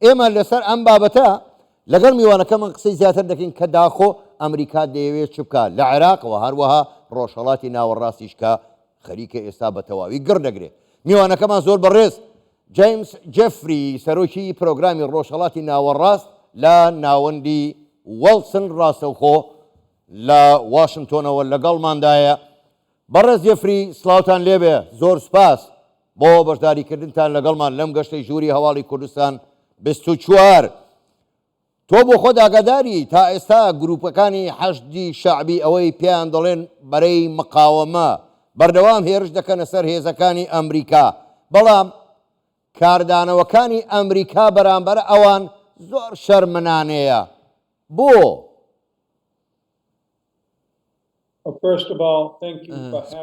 ئێمە لەسەر ئەم بابەتە لەگەڵ میوانەکەمان قسەی زیاتر دەکەین کە داخۆ ئەمریکا دەیەوێت چ بکات لە عێراقەوە هەروەها ڕۆژهەڵاتی ناوەڕاستیش کە خەریکە ئێستا بە تەواوی گڕدەگرێت. میوانەکەمان زۆر بەڕێز جیمس جێفری سەرۆکی پرۆگرامی ڕۆژهەڵاتی ناوەڕاست لە ناوەندی وەلسن ڕاستەوخۆ لە واشنگتۆنەوە لەگەڵماندایە. بەڕێز جێفری سڵاوتان لێبێ، زۆر سپاس بۆ بەشداریکردنتان لەگەڵمان لەم گەشتەی ژووری هەواڵی کوردستان 24. تۆ بۆ خۆ ئاگاداری تا ئێستا گروپەکانی حەشدی شەعبی ئەوەی پێیان دەڵێن بەرەی مقاوەمە بەردەوام هێرش دەکەنە سەر هێزەکانی ئەمریکا، بەڵام کاردانەوەکانی ئەمریکا بەرامبەر ئەوان زۆر شەرمنانەیە. بۆ؟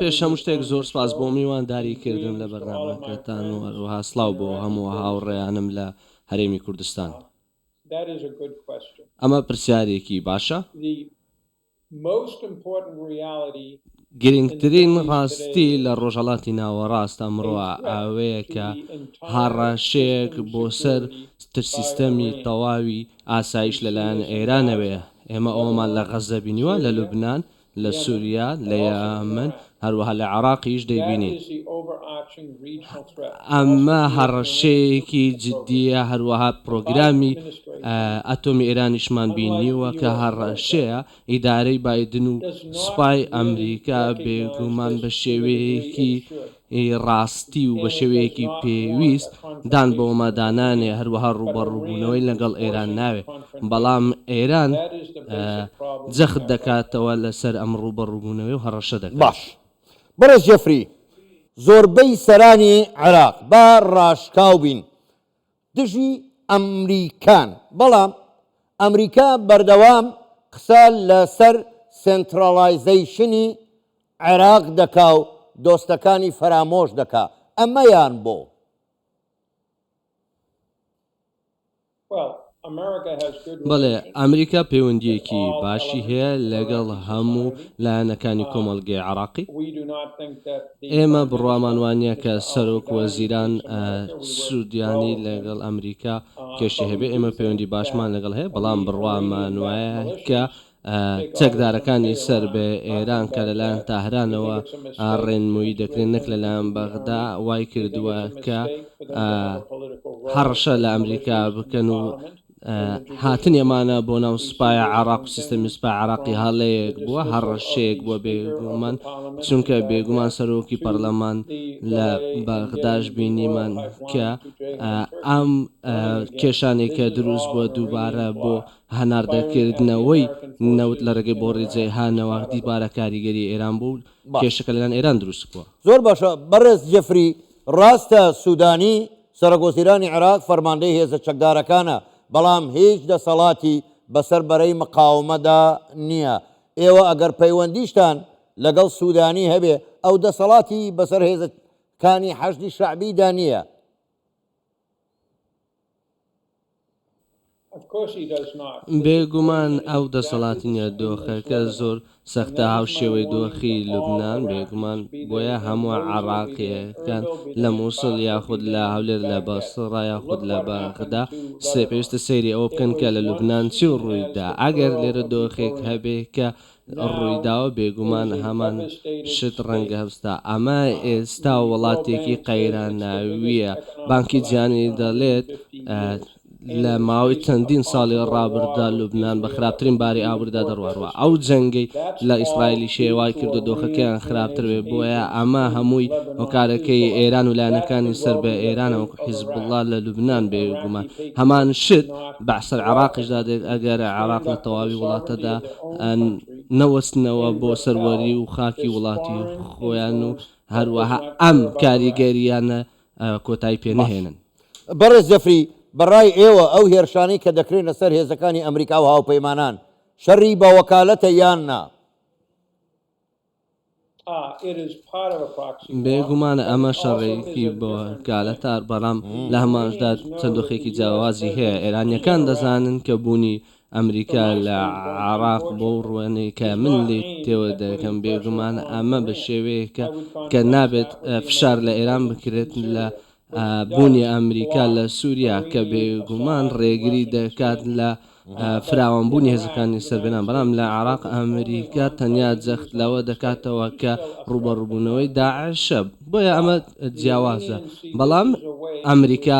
پێش هەموو شتێک زۆر سپاس بۆ میوانداریکردن لە بەرنامەکەتان و هەروەها سڵاو بۆ هەموو هاوڕێیانم لە هەرێمی کوردستان. ئەمە پرسیارێکی باشە. گرنگترین ڕاستی لە ڕۆژهەڵاتی ناوەڕاست ئەمڕۆ ئەوەیە کە هەڕاشەیەک بۆ سەر سیستەمی تەواوی ئاسایش لەلایەن ئێرانەوەیە. ئێمە ئەومان لە غەزە بینیوە، لە لوبنان، لە سووریا، لە یەمەن، هەروەها لە عێراقیش دەیبینین. ئەمە هەڕەشەیەکی جددیە، هەروەها پرۆگرامی ئەتۆمی ئێرانیشمان بینیوە کە هەڕەشەیە ئیدارەی بایدن و سوپای ئەمریکا بێگومان بە شێوەیەکی ڕاستی و بە شێوەیەکی پێویست دان بە ئۆمادانانێ هەروەها ڕوبەڕووبوونەوەی لەگەڵ ئێران ناوێ، بەڵام ئێران جەخت دەکاتەوە لەسەر ئەم ڕوبەڕووبوونەوەی و هەڕەشە دەکات. باش بەڕێز جێفری، زۆربەی سەرانی عێراق با ڕاشکاو بین دژی ئەمریکان، بەڵام ئەمریکا بەردەوام قسە لەسەر سنترالایزیشنی عێراق دەکا و دۆستەکانی فەرامۆش دەکا. ئەمەیان بۆ؟ بەڵێ، ئەمریکا پەیوەندیەکی باشی هەیە لەگەڵ هەموو لایەنەکانی کۆمەڵگەی عێراقی. ئێمە بڕوامان وانە کە سەرۆک وەزیران سوودیانی لەگەڵ ئەمریکا کێشە هەبێ، ئێمە پەیوەندی باشمان لەگەڵ هەیە، بەڵام بڕوامان وایە کە چەکدارەکانی سەر بە ئێران کە لەلایەن تاهرانەوە ڕێنمویی دەکرێن نەک لەلایەن بەغدا وای کردووە کە هەڕەشە لە ئەمریکا بکەن و هاتن ئێمانە بۆ ناو سوپای عێراق و سیستەمی سوپای عێراقی هەڵەیەک بووە، هەڕەشەیەک بووە بێگومان، چونکە بێگومان سەرۆکی پەرلەمان لە بەغداش بینیمان کە ئەم کێشانێک کە دروست بووە دووبارە بۆ هەناردەکردنەوەی نەوت لە ڕێگەی بۆ ڕێجێهانەوە دیبارە کاریگەری ئێران بوو، کێشەکە لەلایەن ئێران دروست بووە. زۆر باشە. بەڕێز جێفری، ڕاستە سوودانی سەرۆکوەزیرانی عێراق فەرماندەی هێزە چەکدارەکانە، بەڵام هیچ دەسەڵاتی بەسەر بەرەی مقاومەدا نییە. ئێوە ئەگەر پەیوەندیشتان لەگەڵ سوودانی هەبێ ئەو دەسەڵاتی بەسەر هێزەکانی حەشدی شەعبیدا نییە. بێگومان ئەو دەسەڵاتی نیە. دۆخەکە زۆر سەختە، هاو شێوەی دۆخی لوبنان بێگومان بۆیە هەموو عێراقیەکان لە مووسڵ یاخود لە هەولێر لە بەسڕا یاخود لە بەغدا پێویستە سەیری ئەوە بکەن کە لە لوبنان چی ڕوویدا. ئەگەر لێرە دۆخێک هەبێ کە ڕوویداوە بێگومان هەمان شت ڕەنگە هەستا. ئەمە ئێستا وڵاتێکی قەیراناویە. بانکی جیهانی دەڵێت لە ماوەی چەندین ساڵی ڕابردا لوبنان بە خراپترین باری ئابووردا دەڕوەڕوە. ئەو جەنگەی لە ئیسرائیلی شێوای کردو دۆخەکەیان خراپتر بێ، بۆیە ئەمە هەمووی هۆکارەکەی ئێران و لایەنەکانی سەر بە ئێرانەوە حیزبوڵڵا لە لوبنان بێگومان هەمان شت بەعسەر عێراقیشدا دێت. ئەگەر عێراق لە تەواوی وڵاتەدا نەوەستنەوە بۆ سەروەری و خاکی وڵاتی خۆیان و هەروەها ئەم کاریگەریانە کۆتایی پێ نەهێنن. بەڕێز جێفری، بەڕای ئێوە ئەو هێرشانەی کە دەکرێن لەسەر هێزەکانی ئەمریکا و هاوپەیمانان شەڕی بە وەکالەتە یان نا؟ بێگومانە ئەمە شەڕێکی بۆ وەکالەتە، بەڵام لە هەمانشدا چەندۆخێکی جیاوازی هەیە. ئێرانیەکان دەزانن کە بوونی ئەمریکا لە عێراق بۆ ڕوێنەی کە من لێ تێوە دەکەم، بێگومان ئەمە بە شێوەیەکە کە نابێت فشار لە ئێران بکرێت لە بوونی ئەمریکا لە سووریا کە بێگومان ڕێگری دەکات لە فراوانبوونی هێزەکانی سەربێنان بەڵام لە عێراق ئەمریکا تەنیا جەخت لەوە دەکاتەوە کە ڕوبەڕووبوونەوەی داعشە بۆیە ئەمە جیاوازە بەڵام ئەمریکا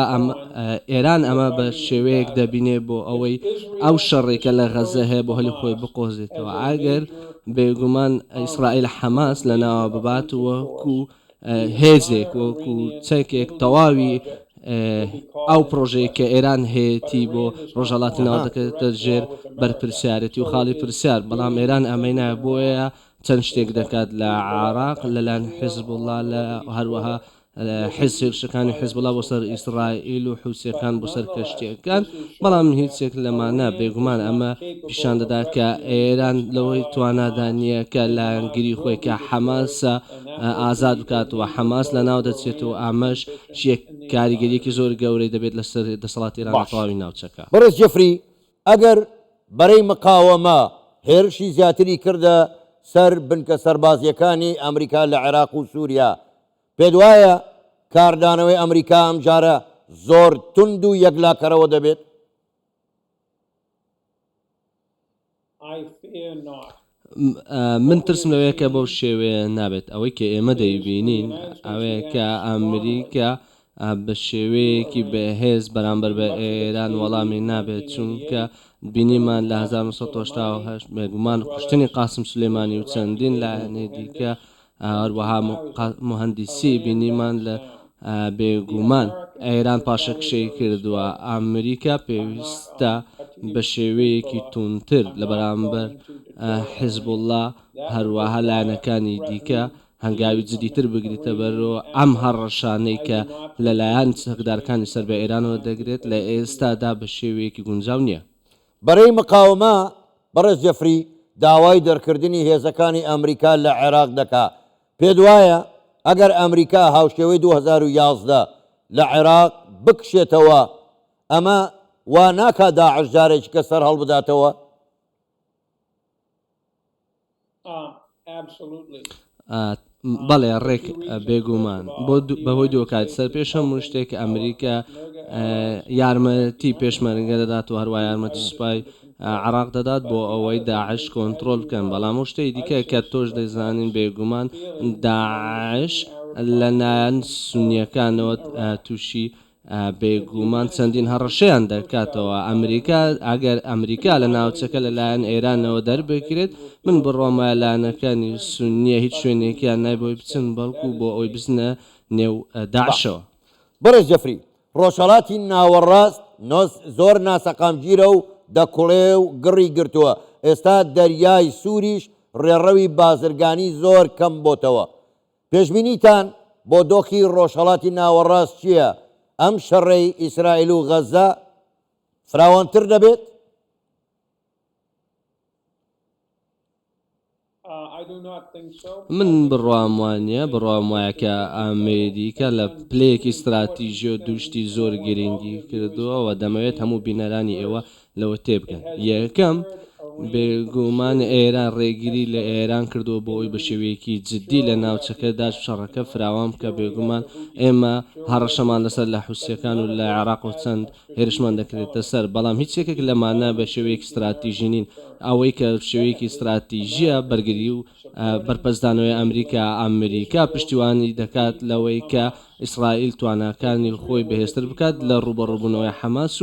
ئێران ئەمە بە شێوەیەک دەبینێ بۆ ئەوەی ئەو شەڕێکە لە غەزە هەیە بۆ هەلی خۆی بقۆزێتەوە ئەگەر بێگومان ئیسرائیل حەماس لە ناوە ببات وەکو هێزێک وەکو چەکێک تەواوی ئەو پرۆژەیە کە ئێران هەیەی بۆ ڕۆژهەڵاتی ناو دەکەێتە ژێر بەرپرسیارەتی و خاڵی پرسیار بەڵام ئێران ئەمەینە بۆیە چەند شتێک دەکات لە عێراق لەلایەن حیزبوڵڵا لە هەروەها حزبشەکانی حیزبوڵڵا بۆ سەر ئیسرائیل و حوسیەکان بۆ سەر کەشتیەکان بەڵام هیچێک لەمانە بێگومان ئەمە پیشان دەدا کە ئێران لەوەی توانادانیە کە لایەنگیری خۆی کە حەماسە ئازاد بکاتەوە حەماس لە ناو دەچێتەوە ئامەش شێک کاریگەریەکی زۆر گەورەی دەبێت لەسەر دەسەڵات ئێران تەواوی ناوچەکە بەڕێز جەفری ئەگەر بەرەی مقاوەمە هێرشی زیاتری کردە سەر بنکە سەربازیەکانی ئەمریکا لە عێراق و سووریا پێت وایە کاردانەوەی ئەمریکا ئەم جارە زۆر تند و یەکلاکەرەوە دەبێت؟ من ترسم لەوەیە کە بەو شێوەیە نابێت ئەوەی کە ئێمە دەیبینین ئەوەیە کە ئەمریکا بە شێوەیەکی بەهێز بەرامبەر بە ئێران وەڵامی نابێت چونکە بینیمان لە 1970 بێگومان کوشتنی قاسم سولێمانی و چەندین لایەنەی دیکە هەروەها مهندسی بینیمان لە بێگومان ئێران پاشەکشەی کردووە ئەمریکا پێویستە بە شێوەیەکی تونتر لە بەرامبەر حیزبوڵڵا هەروەها لایەنەکانی دیکە هەنگاوی جدیتر بگریتە بەرەوە ئەم هەڕەشانەی کە لەلایەن سەردارەکانی سەر بە ئێرانەوە دەگرێت لە ئێستادا بە شێوەیەکی گونجاو نییە. بەرەی مقاومە بەڕێز جەفری داوای دەرکردنی هێزەکانی ئەمریکا لە عێراق دەکا پێت وایە ئەگەر ئەمریکا هاوشێوەی 2011 لە عێراق بکشێتەوە ئەمە وا ناکا داعش جارێکی کە سەر هەڵبداتەوە؟ بەڵێ ڕێک بێگومان بەهۆی دووکات سەر پێش هەموو شتێک ئەمریکا یارمەتی پێشمەرگە دەدات و هەروە یارمەتی سوپای عێراق دەدات بۆ ئەوەی داعش کۆنتترۆل بکەن بەڵام و شتەی دیکە کە تۆش دەیزانین بێگومان داعش لەلایەن سونیەکانەوە تووشی بێگومان چەندین هەڕەشەیان دەکاتەوە ئەمریکا ئەگەر ئەمریکا لە ناوچەکە لەلایەن ئێرانەوە دەربکرێت من بڕۆمە لایەنەکانی سونیە هیچ شوێنێکیان نای بۆی بچن بەڵکو بۆ ئەوی بزنە نێو داعشەوە. بەڕێز جەفری ڕۆژهەڵاتی ناوەڕاست زۆر ناسەقامگیرە و دەکوڵێ و گڕی گرتووە ئێستا دەریای سووریش ڕێڕەوی بازرگانی زۆر کەم بۆتەوە پێشبینیتان بۆ دۆخی ڕۆژهەڵاتی ناوەڕاست چییە؟ ئەم شەڕەی ئیسرائیل و غەزە فراوانتر دەبێت؟ من بڕوام وانە بڕوام وایە کە ئەمریکا لە پلەیەکی استراتیژی و دووشتی زۆر گرنگی کردووە و دەمەوێت هەموو بینەرانی ئێوە لەوە تێبگەن. یەکەم بێگومان ئێران ڕێگیری لە ئێران کردووە بۆ ئەوی بە شێوەیەکی جددی لە ناوچەکەدا شەڕەکە فراوان بکە بێگومان ئێمە هەڕەشەمان لەسەر لە حوسیەکان و لە عێراق و چەند هێرشمان دەکرێتە سەر بەڵام هیچ یەکێک لەمانە بە شێوەیەکی استراتیژی نین ئەوەی کە شێوەیەکی استراتیژیە بەرگری و بەرپەرزدانەوەی ئەمریکا پشتیوانی دەکات لەوەی کە ئیسرائیل تواناکانی خۆی بەهێزتر بکات لە ڕوبەڕووبوونەوەی حەماس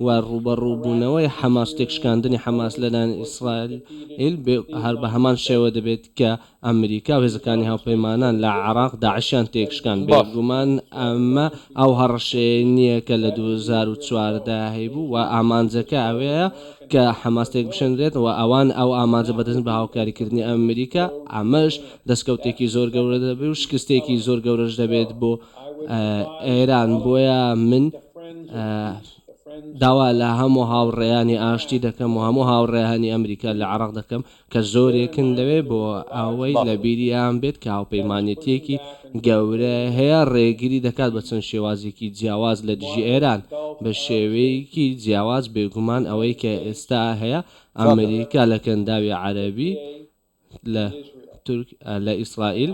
و ڕوبەڕووبوونەوەی حەماس تێکشکاندنی حەماس لەلایەن ئیسرائیل هەر بە هەمان شێوە دەبێت کە ئەمریکا و هێزەکانی هاوپەیمانان لە عێراق داعشیان تێکشکان بێگومان ئەمە ئەو هەڕەشەیە نییە کە لە 2014 هەیبوو و ئامانجەکە ئەوەیە کە حەماس تێک بشێنرێت و ئەوان ئەو ئامانجە بەدەست بە هاوکاریکردنی ئەمریکا ئەمەش دەستکەوتێکی زۆر گەورە دەبێت و شکستێکی زۆر گەورەش دەبێت بۆ ئێران بۆیە من داوا لە هەموو هاوڕێیانی ئاشتی دەکەم و هەموو هاوڕێیانی ئەمریکا لە عێراق دەکەم کە زۆرێکن لەوێ بۆ ئەوەی لە بیریان بێت کە هاوپەیمانێتیەکی گەورە هەیە ڕێگیری دەکات بە چەند شێوازێکی جیاواز لە دژی ئێران بە شێوەیەکی جیاواز بێگومان ئەوەی کە ئێستا هەیە ئەمریکا لە کەنداوی عەرەبی لە لە ئیسرائیل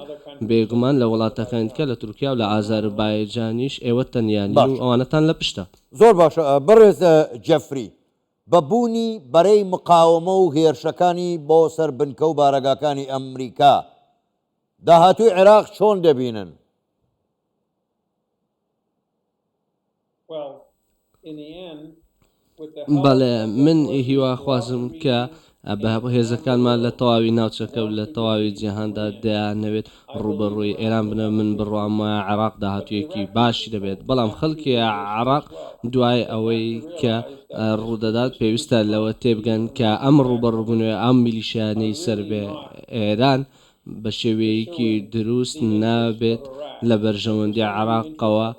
بێگومان لە وڵاتەکان کە لە تورکیا و لە ئازەربایجانیش ئێوە تەنیانی و ئەوانەتان لە پشتە. زۆر باشە بەڕێز جەفری بەبوونی بەرەی مقاومە و هێرشەکانی بۆ سەر بنکە و بارەگاکانی ئەمریکا داهاتووی عێراق چۆن دەبینن؟ بەڵێ من هیوا خوازم کە بە هێزەکانمان لە تەواوی ناوچەکە و لە تەواوی جیهاندا دەیانەوێت ڕوبەڕووی ئێران بنە من بڕوام وایە عێراق داهاتوویەکی باشی دەبێت بەڵام خەڵکی عێراق دوای ئەوەی کە ڕوودەدات پێویستە لەوە تێبگەن کە ئەم ڕوبەڕووبوونەوە ئەم میلیشیانەی سەر بێ ئێران بە شێوەیەکی دروست نابێت لە بەرژەوەندی عێراقەوە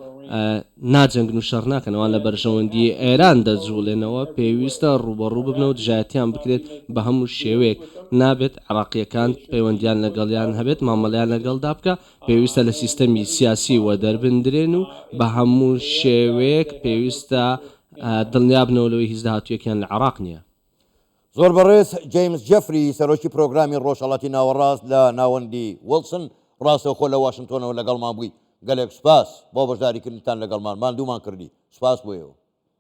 ناجەنگن و شەڕ ناکەنەوە لە بەرژەوەندی ئێران دەجوڵێنەوە پێویستە ڕوبەڕوو ببنە و دژایەتیان بکرێت بە هەموو شێوەیەک نابێت عێراقیەکان پەیوەندیان لەگەڵیان هەبێت مامەڵیان لەگەڵدا بکە پێویستە لە سیستەمی سیاسی وە دەربندرێن و بە هەموو شێوەیەک پێویستە دڵنیابنەوەلەوەی هیچ داهاتویەکیان لە عێراق نییە. زۆر بەڕێز جیمز جەفری سەرۆکی پرۆگرامی ڕۆژهەڵاتی ناوەڕاست لە ناوەندی وڵسن ڕاستەوخۆ لە واشنگتۆنەوە لەگەڵمان بووی گەلێک سوپاس بۆ بەشداریکردنتان لەگەڵمان ماندوومان کردی سوپاس بۆیەوە.